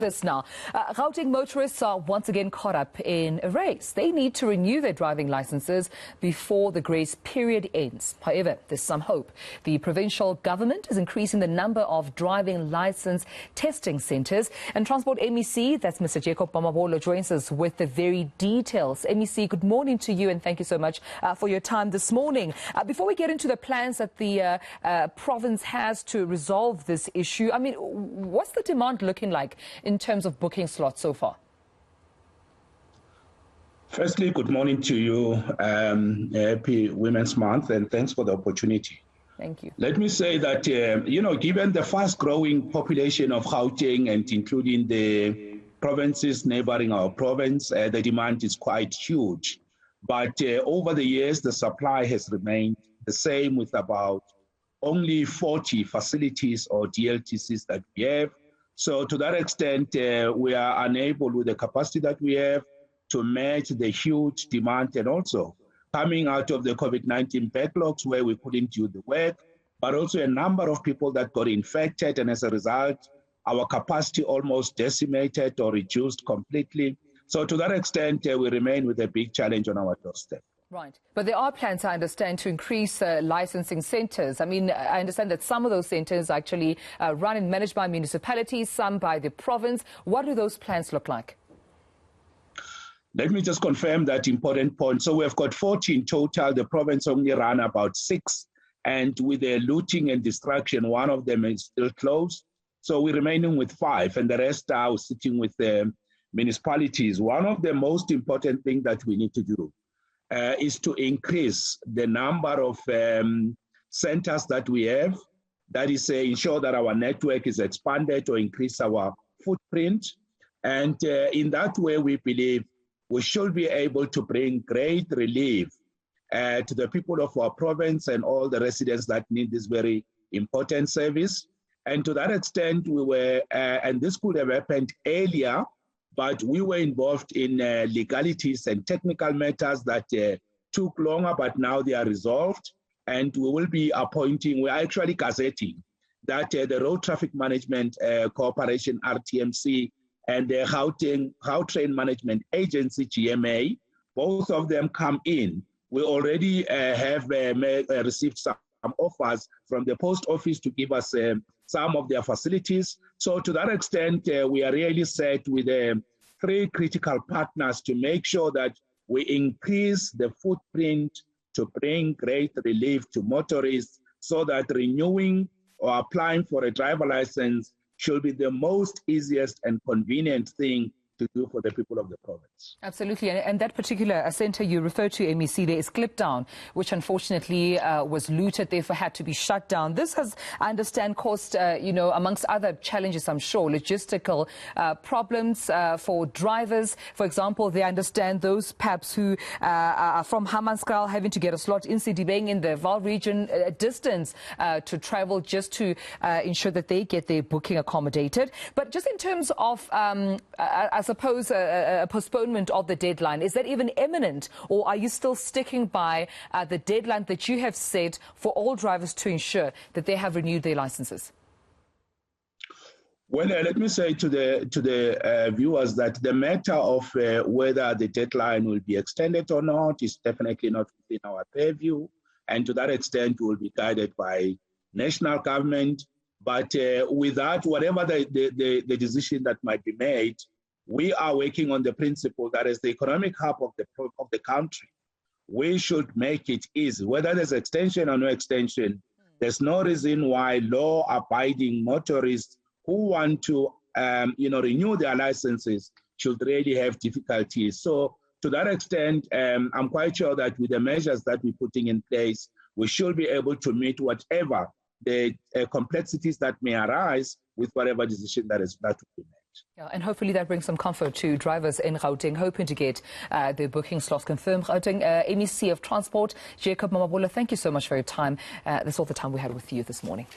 This now. Gauteng motorists are once again caught up in a race. They need to renew their driving licenses before the grace period ends. However, there's some hope. The provincial government is increasing the number of driving license testing centres. And Transport MEC, that's Mr. Jacob Mamabolo, joins us with the very details. MEC, good morning to you and thank you so much for your time this morning. Before we get into the plans that the province has to resolve this issue, I mean, what's the demand looking like in terms of booking slots so far? Firstly, good morning to you. Happy Women's Month, and thanks for the opportunity. Thank you. Let me say that, given the fast-growing population of Gauteng and including the provinces neighboring our province, the demand is quite huge. But over the years, the supply has remained the same, with about only 40 facilities or DLTCs that we have. So to that extent, we are unable, with the capacity that we have, to match the huge demand, and also coming out of the COVID-19 backlogs where we couldn't do the work, but also a number of people that got infected, and as a result, our capacity almost decimated or reduced completely. So to that extent, we remain with a big challenge on our doorstep. Right. But there are plans, I understand, to increase licensing centres. I mean, I understand that some of those centres actually run and managed by municipalities, some by the province. What do those plans look like? Let me just confirm that important point. So we've got 40 in total. The province only ran about 6. And with the looting and destruction, one of them is still closed. So we're remaining with 5, and the rest are sitting with the municipalities. One of the most important things that we need to do is to increase the number of centers that we have. That is, ensure that our network is expanded or increase our footprint. And in that way, we believe we should be able to bring great relief to the people of our province and all the residents that need this very important service. And to that extent, we were, and this could have happened earlier, but we were involved in legalities and technical matters that took longer, but now they are resolved. And we will be appointing, we are actually gazetting that the Road Traffic Management Corporation, RTMC, and the Gautrain Management Agency, GMA, both of them come in. We already have received some offers from the post office to give us some of their facilities. So to that extent, we are really set with 3 critical partners to make sure that we increase the footprint to bring great relief to motorists, so that renewing or applying for a driver license should be the most easiest and convenient thing to do for the people of the province. Absolutely. And that particular centre you referred to, MEC, there is Clipdown, which unfortunately was looted, therefore had to be shut down. This has, I understand, caused, amongst other challenges, I'm sure, logistical problems for drivers. For example, they understand those perhaps who are from Hammanskraal having to get a slot in Sidibeng in the Vaal region, a distance to travel just to ensure that they get their booking accommodated. But just in terms of, I suppose, a postponement of the deadline, is that even imminent, or are you still sticking by the deadline that you have set for all drivers to ensure that they have renewed their licenses? Well, let me say to the viewers that the matter of whether the deadline will be extended or not is definitely not within our purview, and to that extent we will be guided by national government. But with that, whatever the decision that might be made, we are working on the principle that as the economic hub of the country, we should make it easy. Whether there's extension or no extension, there's no reason why law-abiding motorists who want to renew their licenses should really have difficulties. So to that extent, I'm quite sure that with the measures that we're putting in place, we should be able to meet whatever the complexities that may arise with whatever decision that will be made. Yeah, and hopefully that brings some comfort to drivers in Gauteng, hoping to get their booking slots confirmed. Gauteng, MEC of Transport, Jacob Mamabolo, thank you so much for your time. That's all the time we had with you this morning.